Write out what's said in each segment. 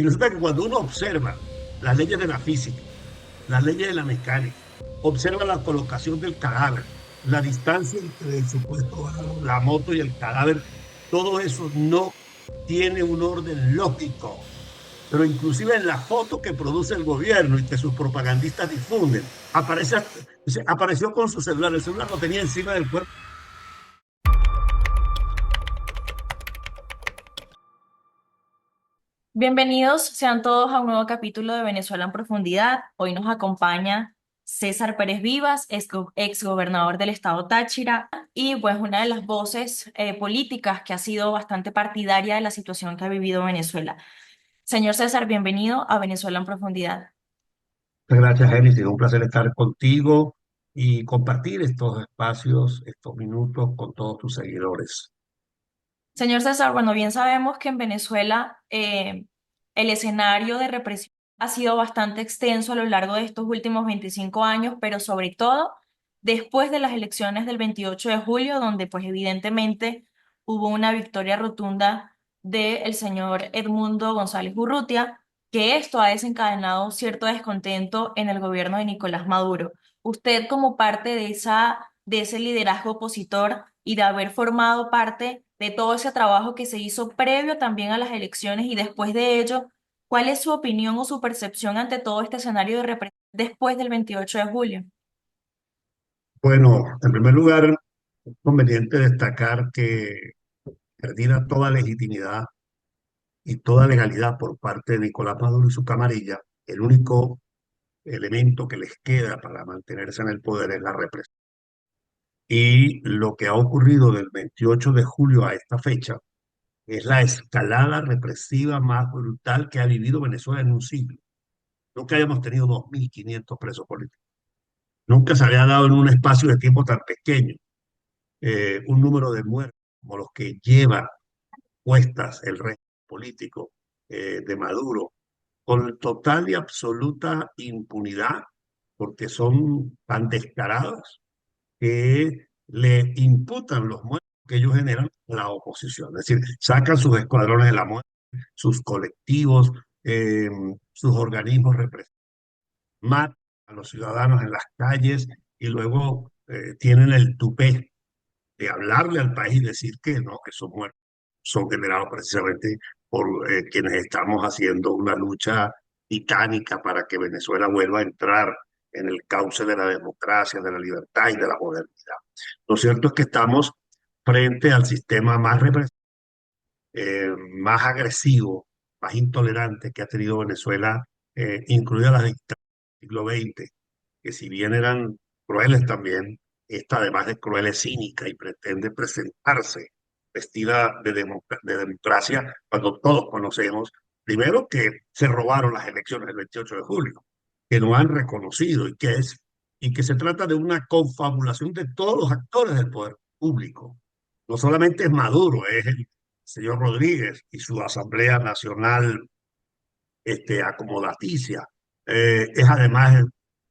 Y resulta que cuando uno observa las leyes de la física, las leyes de la mecánica, observa la colocación del cadáver, la distancia entre el supuesto varón, la moto y el cadáver, todo eso no tiene un orden lógico. Pero inclusive en la foto que produce el gobierno y que sus propagandistas difunden, apareció con su celular, el celular lo tenía encima del cuerpo. Bienvenidos sean todos a un nuevo capítulo de Venezuela en Profundidad. Hoy nos acompaña César Pérez Vivas, ex gobernador del estado Táchira y pues una de las voces políticas que ha sido bastante partidaria de la situación que ha vivido Venezuela. Señor César, bienvenido a Venezuela en Profundidad. Muchas gracias, Génesis. Un placer estar contigo y compartir estos espacios, estos minutos con todos tus seguidores. Señor César, bueno, bien sabemos que en Venezuela el escenario de represión ha sido bastante extenso a lo largo de estos últimos 25 años, pero sobre todo después de las elecciones del 28 de julio, donde pues evidentemente hubo una victoria rotunda del señor Edmundo González Urrutia, que esto ha desencadenado cierto descontento en el gobierno de Nicolás Maduro. Usted como parte de ese liderazgo opositor y de haber formado parte de todo ese trabajo que se hizo previo también a las elecciones y después de ello, ¿cuál es su opinión o su percepción ante todo este escenario de represión después del 28 de julio? Bueno, en primer lugar, es conveniente destacar que perdida toda legitimidad y toda legalidad por parte de Nicolás Maduro y su camarilla, el único elemento que les queda para mantenerse en el poder es la represión. Y lo que ha ocurrido del 28 de julio a esta fecha es la escalada represiva más brutal que ha vivido Venezuela en un siglo. Nunca habíamos tenido 2.500 presos políticos. Nunca se había dado en un espacio de tiempo tan pequeño un número de muertos como los que lleva puestas el régimen político de Maduro, con total y absoluta impunidad, porque son tan descarados que le imputan los muertos que ellos generan a la oposición. Es decir, sacan sus escuadrones de la muerte, sus colectivos, eh, sus organismos represivos, matan a los ciudadanos en las calles y luego tienen el tupé de hablarle al país y decir que no, que esos muertos son generados precisamente por quienes estamos haciendo una lucha titánica para que Venezuela vuelva a entrar en el cauce de la democracia, de la libertad y de la modernidad. Lo cierto es que estamos frente al sistema más represivo, más agresivo, más intolerante que ha tenido Venezuela, incluidas las dictaduras del siglo XX, que si bien eran crueles también, esta además de cruel es cínica y pretende presentarse vestida de democracia cuando todos conocemos, primero que se robaron las elecciones del 28 de julio, que no han reconocido y que se trata de una confabulación de todos los actores del poder público. No solamente es Maduro, es el señor Rodríguez y su Asamblea Nacional acomodaticia. Es además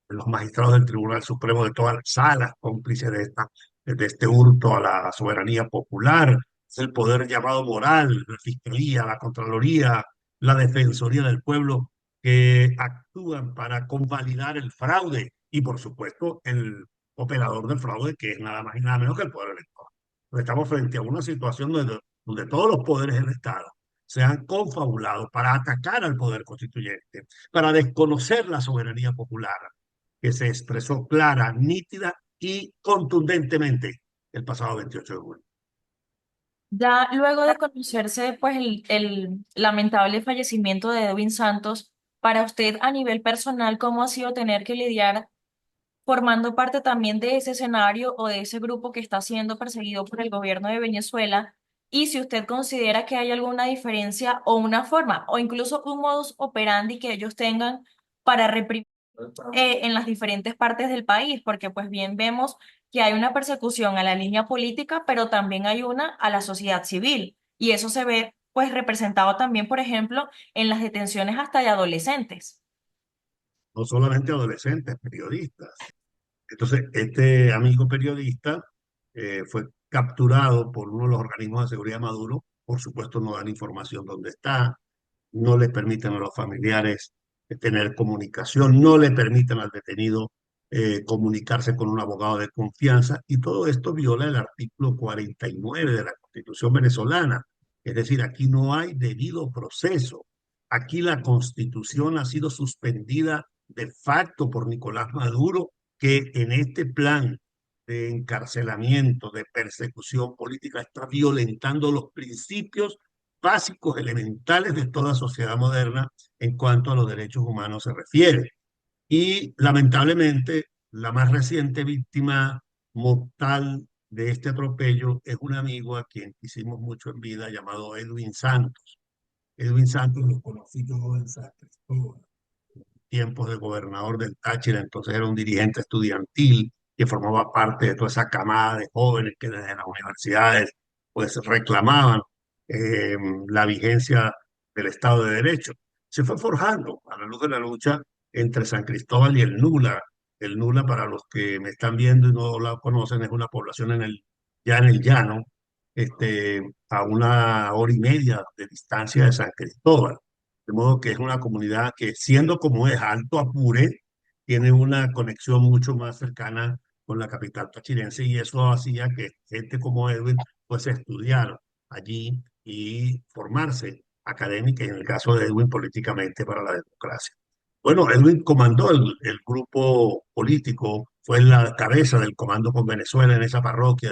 los magistrados del Tribunal Supremo de todas las salas, cómplices de este hurto a la soberanía popular. Es el poder llamado moral, la Fiscalía, la Contraloría, la Defensoría del Pueblo, que actúan para convalidar el fraude y, por supuesto, el operador del fraude, que es nada más y nada menos que el poder electoral. Estamos frente a una situación donde todos los poderes del Estado se han confabulado para atacar al poder constituyente, para desconocer la soberanía popular, que se expresó clara, nítida y contundentemente el pasado 28 de julio. Ya luego de conocerse pues el lamentable fallecimiento de Edwin Santos, para usted a nivel personal, ¿cómo ha sido tener que lidiar formando parte también de ese escenario o de ese grupo que está siendo perseguido por el gobierno de Venezuela? Y si usted considera que hay alguna diferencia o una forma o incluso un modus operandi que ellos tengan para reprimir en las diferentes partes del país, porque pues bien vemos que hay una persecución a la línea política, pero también hay una a la sociedad civil. Y eso se ve pues representado también, por ejemplo, en las detenciones hasta de adolescentes. No solamente adolescentes, periodistas. Entonces, este amigo periodista fue capturado por uno de los organismos de seguridad de Maduro. Por supuesto, no dan información dónde está. no le permiten a los familiares tener comunicación, no le permiten al detenido comunicarse con un abogado de confianza, y todo esto viola el artículo 49 de la Constitución venezolana. Es decir, aquí no hay debido proceso. Aquí la Constitución ha sido suspendida de facto por Nicolás Maduro, que en este plan de encarcelamiento, de persecución política, está violentando los principios básicos, elementales de toda sociedad moderna en cuanto a los derechos humanos se refiere. Y lamentablemente, la más reciente víctima mortal de este atropello es un amigo a quien quisimos mucho en vida, llamado Edwin Santos. Edwin Santos lo conocí yo en San Cristóbal, tiempos de gobernador del Táchira, entonces era un dirigente estudiantil que formaba parte de toda esa camada de jóvenes que desde las universidades pues reclamaban eh, la vigencia del Estado de Derecho. Se fue forjando a la luz de la lucha entre San Cristóbal y el Nula. El Nula, para los que me están viendo y no la conocen, es una población ya en el llano, a 1 hora y media de distancia de San Cristóbal. De modo que es una comunidad que, siendo como es Alto Apure, tiene una conexión mucho más cercana con la capital tachirense, y eso hacía que gente como Edwin pues estudiar allí y formarse académica, y en el caso de Edwin políticamente para la democracia. Bueno, Edwin comandó el grupo político, fue la cabeza del comando con Venezuela en esa parroquia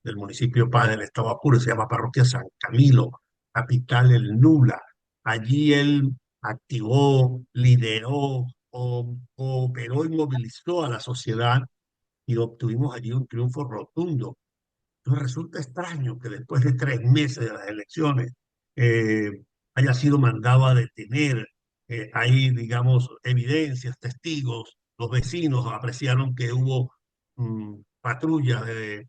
del municipio Paz del estado Apure, se llama Parroquia San Camilo, capital el Nula. Allí él activó, lideró, cooperó y movilizó a la sociedad, y obtuvimos allí un triunfo rotundo. Entonces resulta extraño que después de 3 meses de las elecciones eh, haya sido mandado a detener. Hay, digamos, evidencias, testigos, los vecinos apreciaron que hubo patrullas de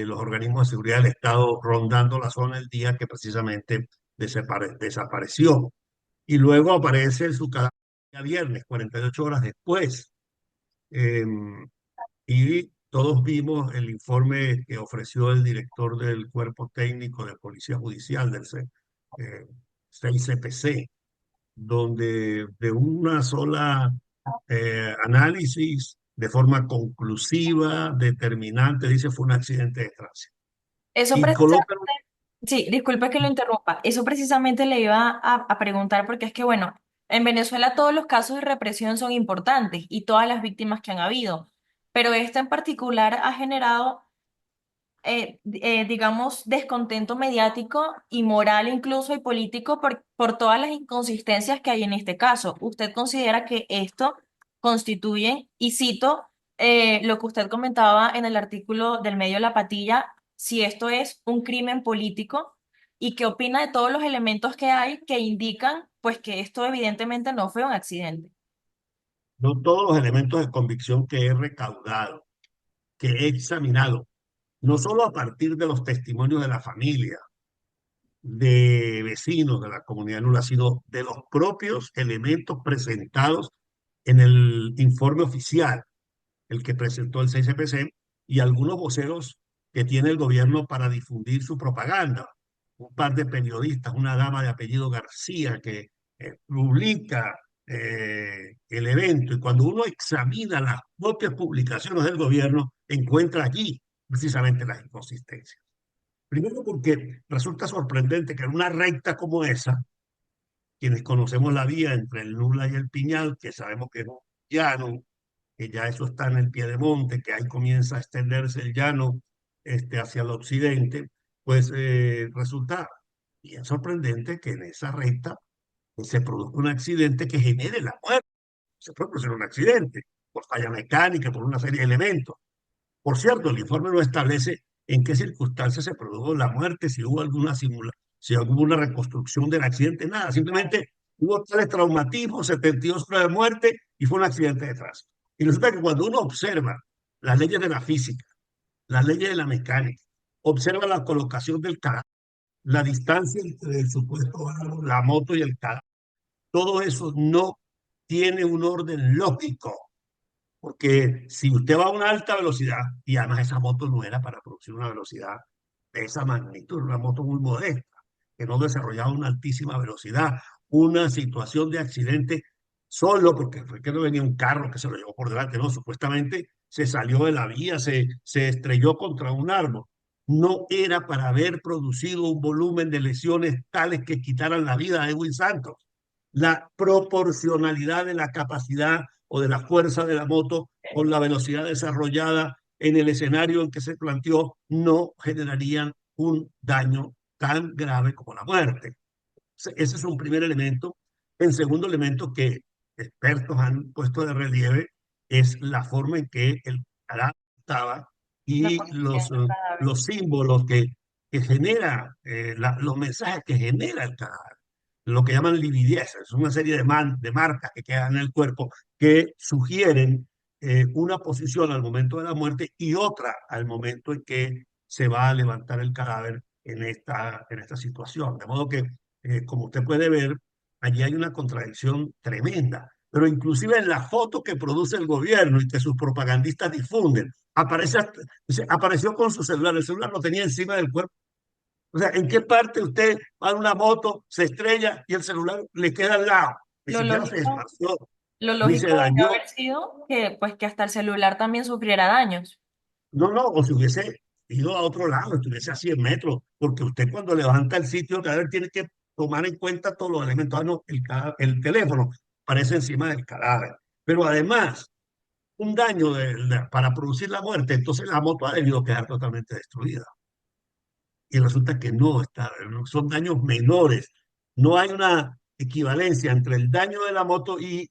los organismos de seguridad del Estado rondando la zona el día que precisamente desapareció. Y luego aparece su cadáver el viernes, 48 horas después. Y todos vimos el informe que ofreció el director del Cuerpo Técnico de Policía Judicial del 6CPC, donde de una sola análisis, de forma conclusiva, determinante, dice fue un accidente de tránsito. Eso Y precisamente, colocan, sí, disculpe que lo interrumpa. Eso precisamente le iba a preguntar porque es que, bueno, en Venezuela todos los casos de represión son importantes y todas las víctimas que han habido, pero este en particular ha generado digamos, descontento mediático y moral incluso y político por todas las inconsistencias que hay en este caso. ¿Usted considera que esto constituye, y cito lo que usted comentaba en el artículo del medio La Patilla, si esto es un crimen político? ¿Y qué opina de todos los elementos que hay que indican, pues, que esto evidentemente no fue un accidente? no todos los elementos de convicción que he recaudado, que he examinado, no solo a partir de los testimonios de la familia, de vecinos de la comunidad nula, sino de los propios elementos presentados en el informe oficial, el que presentó el CICPC, y algunos voceros que tiene el gobierno para difundir su propaganda. Un par de periodistas, una dama de apellido García, que publica el evento, y cuando uno examina las propias publicaciones del gobierno, encuentra allí precisamente las inconsistencias. Primero porque resulta sorprendente que en una recta como esa, quienes conocemos la vía entre el Nula y el Piñal, que sabemos que es un llano, que ya eso está en el piedemonte, que ahí comienza a extenderse el llano hacia el occidente, pues resulta bien sorprendente que en esa recta pues, se produzca un accidente que genere la muerte. Se puede producir un accidente por falla mecánica, por una serie de elementos. Por cierto, el informe no establece en qué circunstancias se produjo la muerte, si hubo alguna si hubo una reconstrucción del accidente, nada. Simplemente hubo tales traumatismos, 72 horas de muerte y fue un accidente de tránsito. Y resulta que cuando uno observa las leyes de la física, las leyes de la mecánica, observa la colocación del cadáver, la distancia entre el supuesto árbol, la moto y el cadáver, todo eso no tiene un orden lógico. Porque si usted va a una alta velocidad, y además esa moto no era para producir una velocidad de esa magnitud, una moto muy modesta, que no desarrollaba una altísima velocidad, una situación de accidente solo, porque fue que no venía un carro que se lo llevó por delante, no, supuestamente se salió de la vía, se estrelló contra un árbol. No era para haber producido un volumen de lesiones tales que quitaran la vida a Edwin Santos. La proporcionalidad de la capacidad o de la fuerza de la moto con la velocidad desarrollada en el escenario en que se planteó no generarían un daño tan grave como la muerte. Ese es un primer elemento. El segundo elemento que expertos han puesto de relieve es la forma en que el cadáver estaba La y posición del cadáver. los símbolos que genera, los mensajes que genera el cadáver. Lo que llaman lividez, es una serie de marcas que quedan en el cuerpo que sugieren una posición al momento de la muerte y otra al momento en que se va a levantar el cadáver en esta situación. De modo que como usted puede ver, allí hay una contradicción tremenda. Pero inclusive en la foto que produce el gobierno y que sus propagandistas difunden, apareció con su celular. El celular lo tenía encima del cuerpo. O sea, ¿en qué parte usted va en una moto, se estrella y el celular le queda al lado? Ni Lo siquiera se lógico, despació, lo ni se lógico debió dañó. haber sido que, pues, que hasta el celular también sufriera daños. No, no, o si hubiese ido a otro lado, estuviese a 100 metros, porque usted cuando levanta el sitio, cadáver tiene que tomar en cuenta todos los elementos. Ah, no, el teléfono aparece encima del cadáver. Pero además, un daño para producir la muerte, entonces la moto ha debido quedar totalmente destruida. Y resulta que no está, son daños menores. No hay una equivalencia entre el daño de la moto y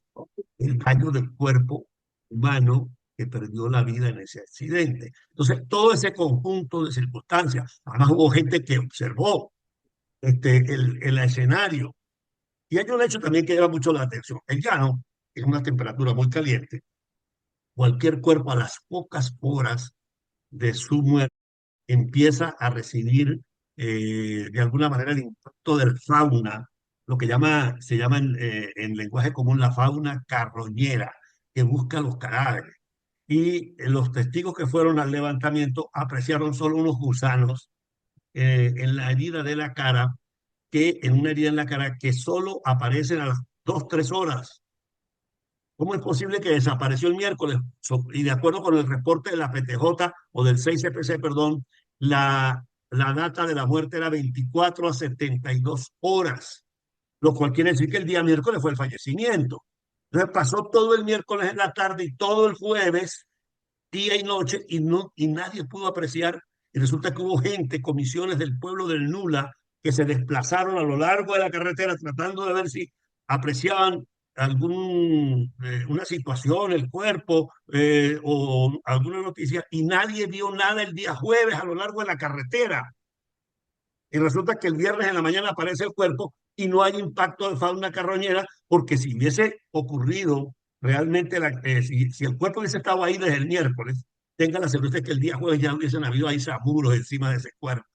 el daño del cuerpo humano que perdió la vida en ese accidente. Entonces, todo ese conjunto de circunstancias, además hubo gente que observó el escenario. Y hay un hecho también que llama mucho la atención. El llano es una temperatura muy caliente. Cualquier cuerpo a las pocas horas de su muerte empieza a recibir de alguna manera el impacto del fauna, lo que se llama en lenguaje común la fauna carroñera, que busca los cadáveres. Y los testigos que fueron al levantamiento apreciaron solo unos gusanos en la herida de la cara, en una herida en la cara que solo aparecen a las 2, 3 horas. ¿Cómo es posible que desapareció el miércoles? Y de acuerdo con el reporte de la PTJ o del 6CPC, perdón, la data de la muerte era 24 a 72 horas, lo cual quiere decir que el día miércoles fue el fallecimiento. Entonces pasó todo el miércoles en la tarde y todo el jueves, día y noche, y nadie pudo apreciar. Y resulta que hubo gente, comisiones del pueblo del Nula, que se desplazaron a lo largo de la carretera tratando de ver si apreciaban una situación, el cuerpo o alguna noticia, y nadie vio nada el día jueves a lo largo de la carretera. Y resulta que el viernes en la mañana aparece el cuerpo y no hay impacto de fauna carroñera, porque si hubiese ocurrido realmente, si el cuerpo hubiese estado ahí desde el miércoles, tenga la certeza que el día jueves ya hubiesen habido ahí samuros encima de ese cuerpo,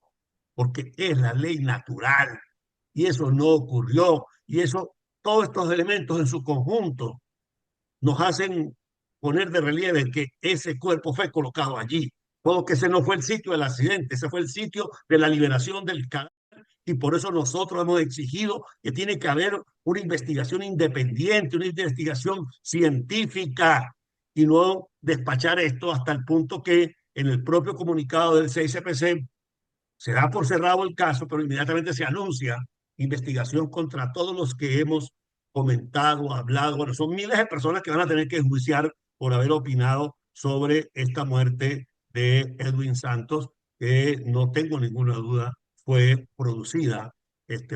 porque es la ley natural. Y eso no ocurrió. Y eso, todos estos elementos en su conjunto nos hacen poner de relieve que ese cuerpo fue colocado allí. Todo que ese no fue el sitio del accidente, ese fue el sitio de la liberación del cadáver. Y por eso nosotros hemos exigido que tiene que haber una investigación independiente, una investigación científica y no despachar esto hasta el punto que en el propio comunicado del 6CPC se da por cerrado el caso, pero inmediatamente se anuncia investigación contra todos los que hemos comentado, hablado. Bueno, son miles de personas que van a tener que enjuiciar por haber opinado sobre esta muerte de Edwin Santos, que no tengo ninguna duda fue producida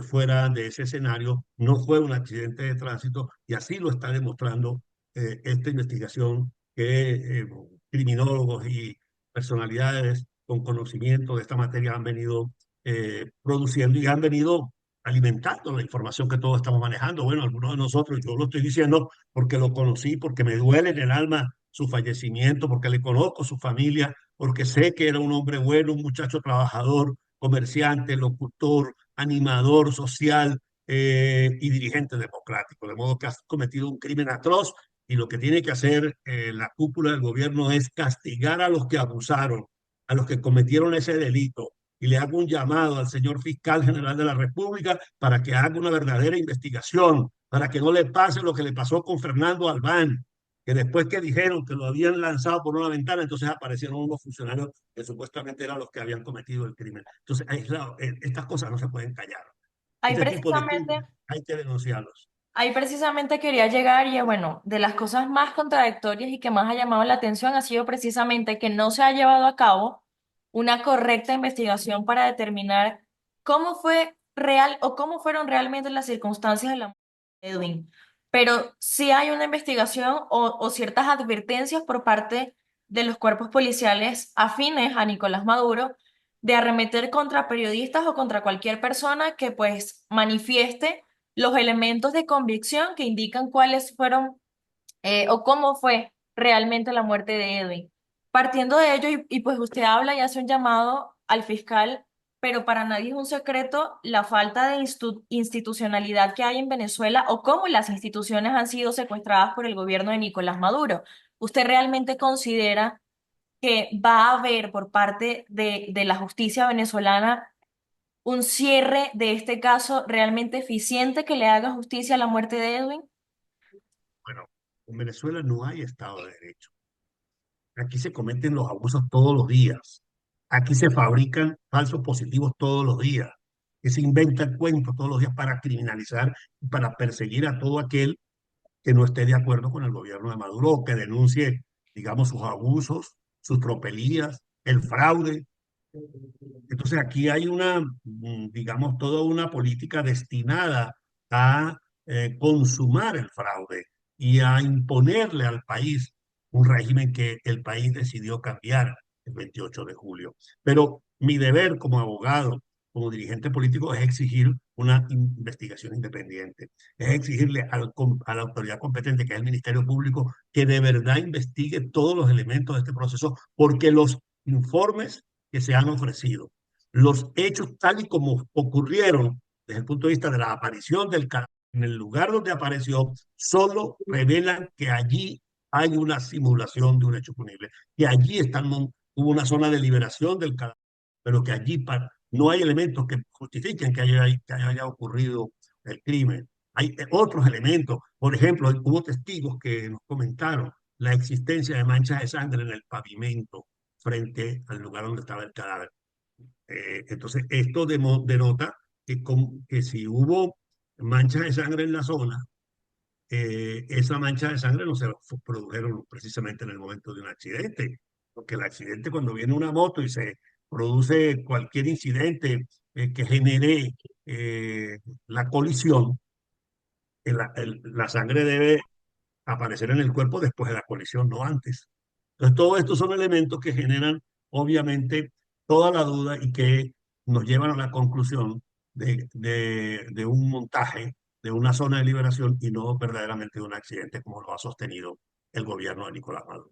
fuera de ese escenario, no fue un accidente de tránsito y así lo está demostrando esta investigación que criminólogos y personalidades con conocimiento de esta materia han venido produciendo y han venido alimentando la información que todos estamos manejando. Bueno, algunos de nosotros, yo lo estoy diciendo porque lo conocí, porque me duele en el alma su fallecimiento, porque le conozco su familia, porque sé que era un hombre bueno, un muchacho trabajador, comerciante, locutor, animador social y dirigente democrático. De modo que has cometido un crimen atroz y lo que tiene que hacer la cúpula del gobierno es castigar a los que abusaron, a los que cometieron ese delito, y le hago un llamado al señor fiscal general de la República para que haga una verdadera investigación, para que no le pase lo que le pasó con Fernando Albán, que después que dijeron que lo habían lanzado por una ventana, entonces aparecieron unos funcionarios que supuestamente eran los que habían cometido el crimen. Entonces, estas cosas no se pueden callar. Ahí Este tipo de precisamente, crímenes hay que denunciarlos. ahí precisamente quería llegar y bueno, de las cosas más contradictorias y que más ha llamado la atención ha sido precisamente que no se ha llevado a cabo una correcta investigación para determinar cómo fue real o cómo fueron realmente las circunstancias de la muerte de Edwin. Pero sí hay una investigación o ciertas advertencias por parte de los cuerpos policiales afines a Nicolás Maduro de arremeter contra periodistas o contra cualquier persona que pues manifieste los elementos de convicción que indican cuáles fueron o cómo fue realmente la muerte de Edwin. Partiendo de ello, y pues usted habla y hace un llamado al fiscal, pero para nadie es un secreto la falta de institucionalidad que hay en Venezuela o cómo las instituciones han sido secuestradas por el gobierno de Nicolás Maduro. ¿Usted realmente considera que va a haber por parte de la justicia venezolana un cierre de este caso realmente eficiente que le haga justicia a la muerte de Edwin? Bueno, en Venezuela no hay Estado de Derecho. Aquí se cometen los abusos todos los días. Aquí se fabrican falsos positivos todos los días. Que se inventan cuentos todos los días para criminalizar y para perseguir a todo aquel que no esté de acuerdo con el gobierno de Maduro o que denuncie, digamos, sus abusos, sus tropelías, el fraude. Entonces aquí hay una, digamos, toda una política destinada a consumar el fraude y a imponerle al país un régimen que el país decidió cambiar el 28 de julio. Pero mi deber como abogado, como dirigente político, es exigir una investigación independiente, es exigirle a la autoridad competente, que es el Ministerio Público, que de verdad investigue todos los elementos de este proceso, porque los informes que se han ofrecido, los hechos tal y como ocurrieron desde el punto de vista de la aparición del cadáver en el lugar donde apareció, solo revelan que allí hay una simulación de un hecho punible, que allí hubo una zona de liberación del cadáver, pero que allí no hay elementos que justifiquen que haya ocurrido el crimen. Hay otros elementos, por ejemplo, hubo testigos que nos comentaron la existencia de manchas de sangre en el pavimento frente al lugar donde estaba el cadáver. Entonces, esto denota que si hubo manchas de sangre en la zona, esa mancha de sangre no se produjeron precisamente en el momento de un accidente, porque el accidente cuando viene una moto y se produce cualquier incidente que genere la colisión, la sangre debe aparecer en el cuerpo después de la colisión, no antes. Entonces, todo esto son elementos que generan, obviamente, toda la duda y que nos llevan a la conclusión de un montaje, de una zona de liberación y no verdaderamente de un accidente como lo ha sostenido el gobierno de Nicolás Maduro.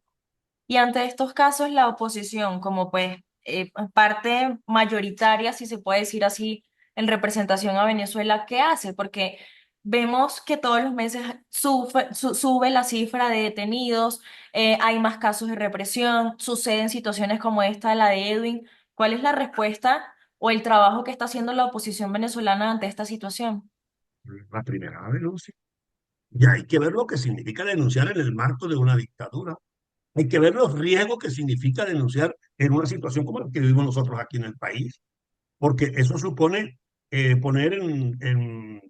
Y ante estos casos, la oposición, como pues parte mayoritaria, si se puede decir así, en representación a Venezuela, ¿qué hace? Porque vemos que todos los meses sube la cifra de detenidos, hay más casos de represión, suceden situaciones como esta, la de Edwin. ¿Cuál es la respuesta o el trabajo que está haciendo la oposición venezolana ante esta situación? La primera denuncia. Y hay que ver lo que significa denunciar en el marco de una dictadura. Hay que ver los riesgos que significa denunciar en una situación como la que vivimos nosotros aquí en el país, porque eso supone poner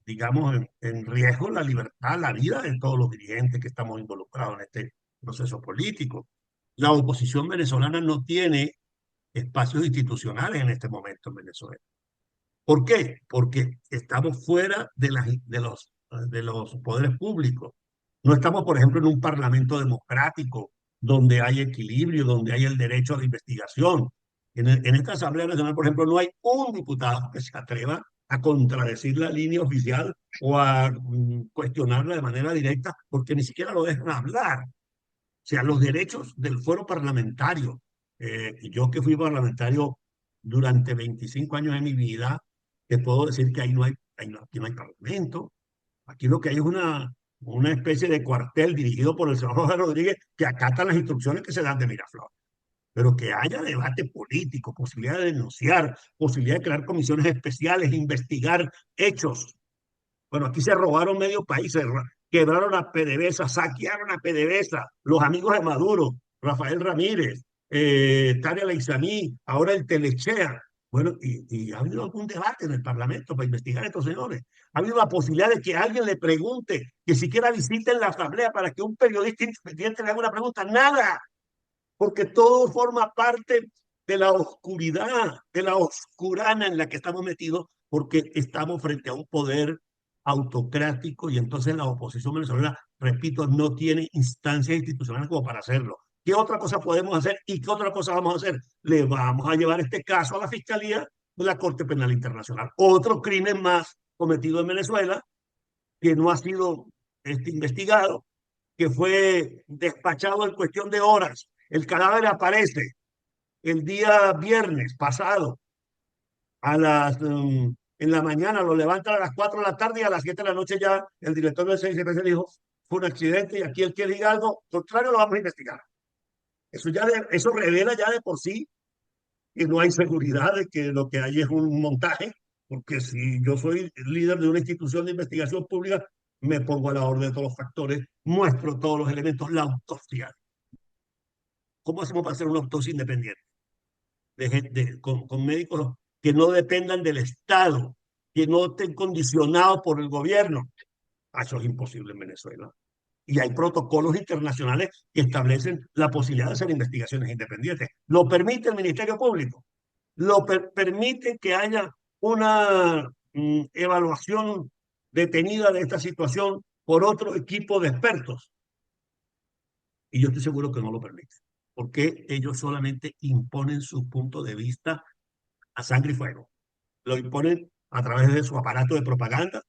digamos, en riesgo la libertad, la vida de todos los dirigentes que estamos involucrados en este proceso político. La oposición venezolana no tiene espacios institucionales en este momento en Venezuela. ¿Por qué? Porque estamos fuera de los poderes públicos. No estamos, por ejemplo, en un parlamento democrático donde hay equilibrio, donde hay el derecho a la investigación. En esta Asamblea Nacional, por ejemplo, no hay un diputado que se atreva a contradecir la línea oficial o a cuestionarla de manera directa porque ni siquiera lo dejan hablar. O sea, los derechos del fuero parlamentario. Yo que fui parlamentario durante 25 años de mi vida, te puedo decir que aquí no hay parlamento. Aquí lo que hay es una especie de cuartel dirigido por el senador Jorge Rodríguez que acata las instrucciones que se dan de Miraflores. pero que haya debate político, posibilidad de denunciar, posibilidad de crear comisiones especiales, investigar hechos. Bueno, aquí se robaron medio país, quebraron a PDVSA, saquearon a PDVSA, los amigos de Maduro, Rafael Ramírez, Tania Leizamí, ahora el Telechea. Bueno, y ha habido algún debate en el Parlamento para investigar a estos señores. Ha habido la posibilidad de que alguien le pregunte, que siquiera visiten la Asamblea para que un periodista independiente le haga una pregunta. Nada, porque todo forma parte de la oscuridad, de la oscurana en la que estamos metidos, porque estamos frente a un poder autocrático y entonces la oposición venezolana, repito, no tiene instancias institucionales como para hacerlo. ¿Qué otra cosa podemos hacer y qué otra cosa vamos a hacer? Le vamos a llevar este caso a la Fiscalía de la Corte Penal Internacional. Otro crimen más cometido en Venezuela que no ha sido investigado, que fue despachado en cuestión de horas. El cadáver aparece el día viernes pasado en la mañana, lo levantan a las 4 de la tarde y a las 7 de la noche ya el director del CICPC dijo, fue un accidente y aquí el que diga algo contrario lo vamos a investigar. Eso revela ya de por sí que no hay seguridad de que lo que hay es un montaje, porque si yo soy líder de una institución de investigación pública, me pongo a la orden de todos los factores, muestro todos los elementos, la autopsia. ¿Cómo hacemos para hacer una autopsia independiente? Con médicos que no dependan del Estado, que no estén condicionados por el gobierno. Eso es imposible en Venezuela. Y hay protocolos internacionales que establecen la posibilidad de hacer investigaciones independientes. Lo permite el Ministerio Público. Permite que haya una evaluación detenida de esta situación por otro equipo de expertos. Y yo estoy seguro que no lo permite, porque ellos solamente imponen su punto de vista a sangre y fuego. Lo imponen a través de su aparato de propaganda,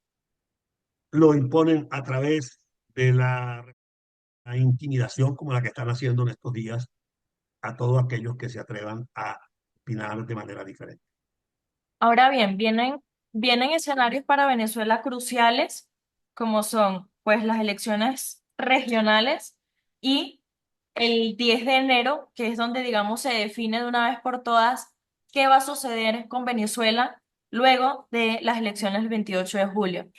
lo imponen a través de la intimidación como la que están haciendo en estos días a todos aquellos que se atrevan a opinar de manera diferente. Ahora bien, vienen escenarios para Venezuela cruciales, como son pues las elecciones regionales y el 10 de enero, que es donde, digamos, se define de una vez por todas qué va a suceder con Venezuela luego de las elecciones del 28 de julio.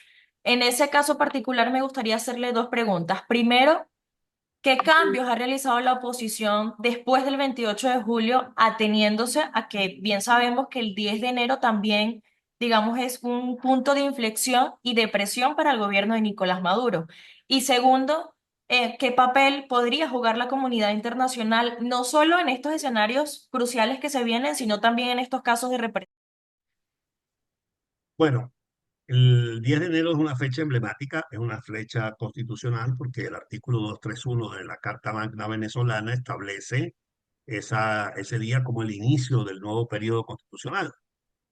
En ese caso particular me gustaría hacerle dos preguntas. Primero, ¿qué cambios ha realizado la oposición después del 28 de julio, ateniéndose a que bien sabemos que el 10 de enero también, digamos, es un punto de inflexión y de presión para el gobierno de Nicolás Maduro? Y segundo, ¿qué papel podría jugar la comunidad internacional, no solo en estos escenarios cruciales que se vienen, sino también en estos casos de represión? Bueno, el 10 de enero es una fecha emblemática, es una fecha constitucional porque el artículo 231 de la Carta Magna venezolana establece ese día como el inicio del nuevo periodo constitucional,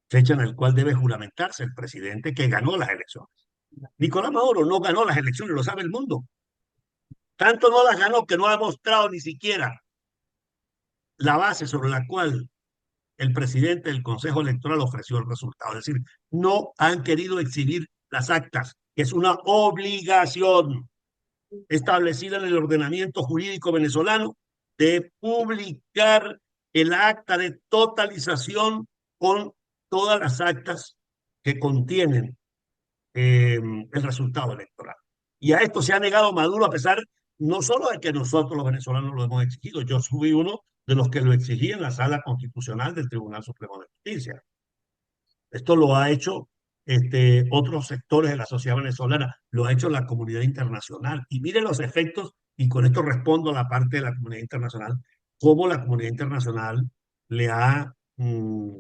fecha en la cual debe juramentarse el presidente que ganó las elecciones. Nicolás Maduro no ganó las elecciones, lo sabe el mundo. Tanto no las ganó que no ha mostrado ni siquiera la base sobre la cual el presidente del Consejo Electoral ofreció el resultado. Es decir, no han querido exhibir las actas, que es una obligación establecida en el ordenamiento jurídico venezolano de publicar el acta de totalización con todas las actas que contienen el resultado electoral. Y a esto se ha negado Maduro a pesar no solo de que nosotros los venezolanos lo hemos exigido, yo fui uno de los que lo exigí en la sala constitucional del Tribunal Supremo de Justicia. Esto lo ha hecho otros sectores de la sociedad venezolana, lo ha hecho la comunidad internacional. Y miren los efectos, y con esto respondo a la parte de la comunidad internacional, cómo la comunidad internacional le ha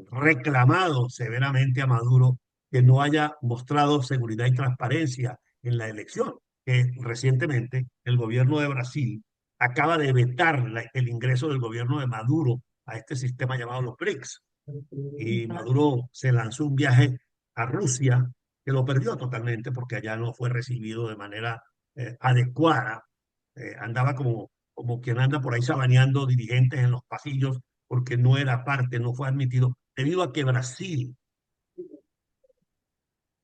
reclamado severamente a Maduro que no haya mostrado seguridad y transparencia en la elección, que recientemente el gobierno de Brasil acaba de vetar el ingreso del gobierno de Maduro a este sistema llamado los BRICS y Maduro se lanzó un viaje a Rusia que lo perdió totalmente porque allá no fue recibido de manera adecuada. Andaba como quien anda por ahí sabaneando dirigentes en los pasillos porque no era parte, no fue admitido, debido a que Brasil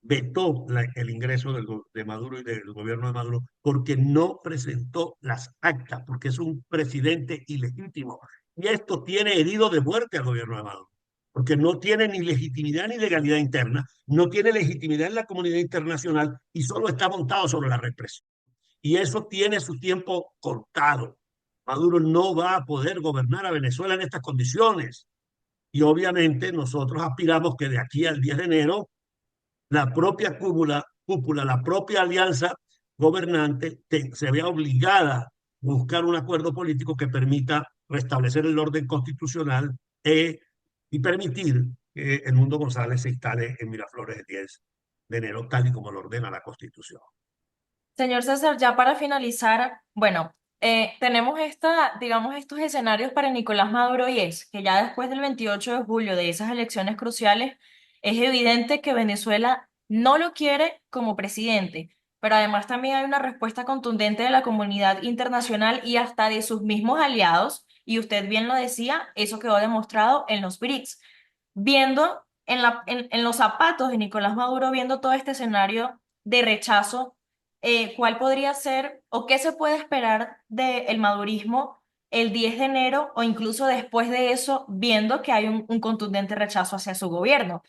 vetó el ingreso de Maduro y del gobierno de Maduro porque no presentó las actas, porque es un presidente ilegítimo Y esto tiene herido de muerte al gobierno de Maduro, porque no tiene ni legitimidad ni legalidad interna, no tiene legitimidad en la comunidad internacional y solo está montado sobre la represión. Y eso tiene su tiempo cortado. Maduro no va a poder gobernar a Venezuela en estas condiciones. Y obviamente nosotros aspiramos que de aquí al 10 de enero la propia cúpula, la propia alianza gobernante se vea obligada a buscar un acuerdo político que permita restablecer el orden constitucional y permitir que el Mundo González se instale en Miraflores el 10 de enero, tal y como lo ordena la Constitución. Señor César, ya para finalizar, bueno, tenemos digamos, estos escenarios para Nicolás Maduro y es que ya después del 28 de julio de esas elecciones cruciales, es evidente que Venezuela no lo quiere como presidente, pero además también hay una respuesta contundente de la comunidad internacional y hasta de sus mismos aliados, y usted bien lo decía, eso quedó demostrado en los BRICS. Viendo en los zapatos de Nicolás Maduro, viendo todo este escenario de rechazo, ¿cuál podría ser o qué se puede esperar del madurismo el 10 de enero o incluso después de eso, viendo que hay un contundente rechazo hacia su gobierno?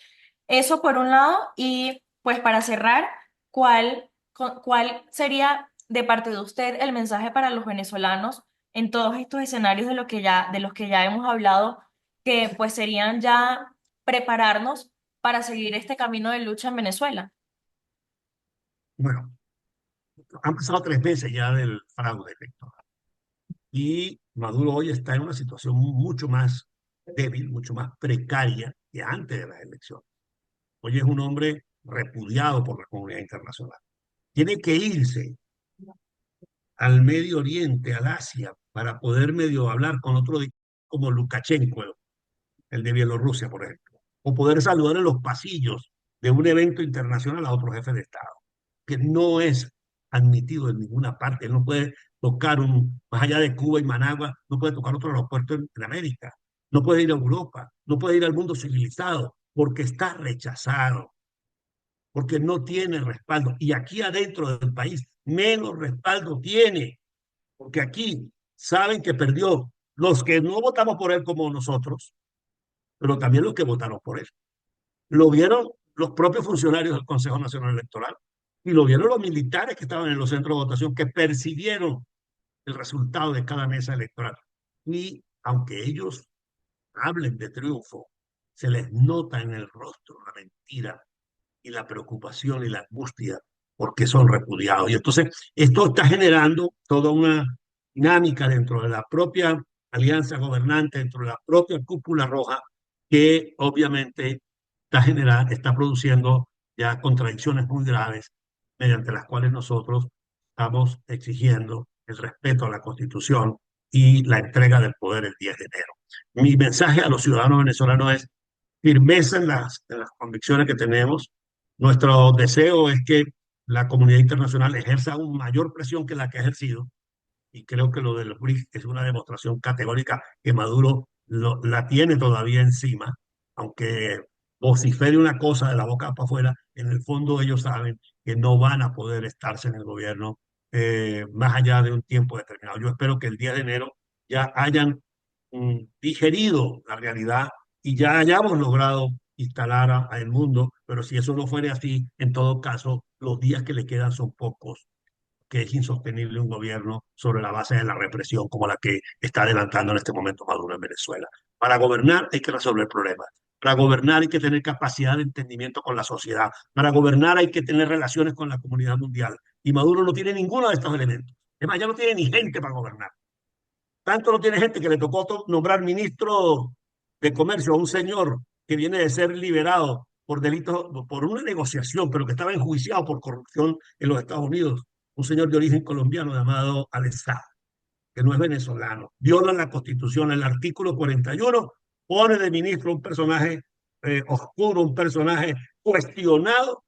Eso por un lado, y pues para cerrar, ¿cuál sería de parte de usted el mensaje para los venezolanos en todos estos escenarios de los que ya hemos hablado, que pues serían ya prepararnos para seguir este camino de lucha en Venezuela? Bueno, han pasado 3 meses ya del fraude electoral y Maduro hoy está en una situación mucho más débil, mucho más precaria que antes de las elecciones. Hoy es un hombre repudiado por la comunidad internacional. Tiene que irse al Medio Oriente, al Asia, para poder medio hablar con otro como Lukashenko, el de Bielorrusia, por ejemplo, o poder saludar en los pasillos de un evento internacional a otro jefe de Estado, que no es admitido en ninguna parte. Él no puede tocar más allá de Cuba y Managua, no puede tocar otro aeropuerto en América, no puede ir a Europa, no puede ir al mundo civilizado, porque está rechazado, porque no tiene respaldo. Y aquí adentro del país menos respaldo tiene, porque aquí saben que perdió los que no votamos por él como nosotros, pero también los que votaron por él. Lo vieron los propios funcionarios del Consejo Nacional Electoral y lo vieron los militares que estaban en los centros de votación, que percibieron el resultado de cada mesa electoral. Y aunque ellos hablen de triunfo, se les nota en el rostro la mentira y la preocupación y la angustia porque son repudiados. Y entonces esto está generando toda una dinámica dentro de la propia alianza gobernante, dentro de la propia cúpula roja, que obviamente está produciendo ya contradicciones muy graves, mediante las cuales nosotros estamos exigiendo el respeto a la Constitución y la entrega del poder el 10 de enero. Mi mensaje a los ciudadanos venezolanos es firmeza en las convicciones que tenemos. Nuestro deseo es que la comunidad internacional ejerza aún mayor presión que la que ha ejercido, y creo que lo de los BRICS es una demostración categórica que Maduro la tiene todavía encima, aunque vocifere una cosa de la boca para afuera, en el fondo ellos saben que no van a poder estarse en el gobierno más allá de un tiempo determinado. Yo espero que el 10 de enero ya hayan digerido la realidad y ya hayamos logrado instalar a el mundo, pero si eso no fuera así, en todo caso, los días que le quedan son pocos, que es insostenible un gobierno sobre la base de la represión como la que está adelantando en este momento Maduro en Venezuela. Para gobernar hay que resolver problemas. Para gobernar hay que tener capacidad de entendimiento con la sociedad. Para gobernar hay que tener relaciones con la comunidad mundial. Y Maduro no tiene ninguno de estos elementos. Es más, ya no tiene ni gente para gobernar. Tanto no tiene gente que le tocó nombrar ministro de Comercio a un señor que viene de ser liberado por delitos, por una negociación, pero que estaba enjuiciado por corrupción en los Estados Unidos. Un señor de origen colombiano llamado Alessá, que no es venezolano. Viola la Constitución, el artículo 41, pone de ministro un personaje oscuro, un personaje cuestionado,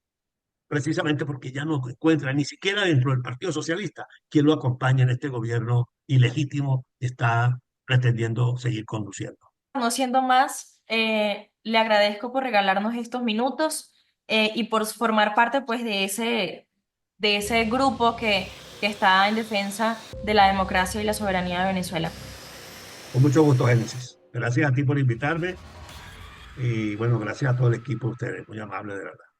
precisamente porque ya no encuentra ni siquiera dentro del Partido Socialista quien lo acompañe en este gobierno ilegítimo que está pretendiendo seguir conduciendo. No siendo más, le agradezco por regalarnos estos minutos y por formar parte pues de ese grupo que está en defensa de la democracia y la soberanía de Venezuela. Con mucho gusto, Génesis. Gracias a ti por invitarme y bueno, gracias a todo el equipo de ustedes, muy amable de verdad.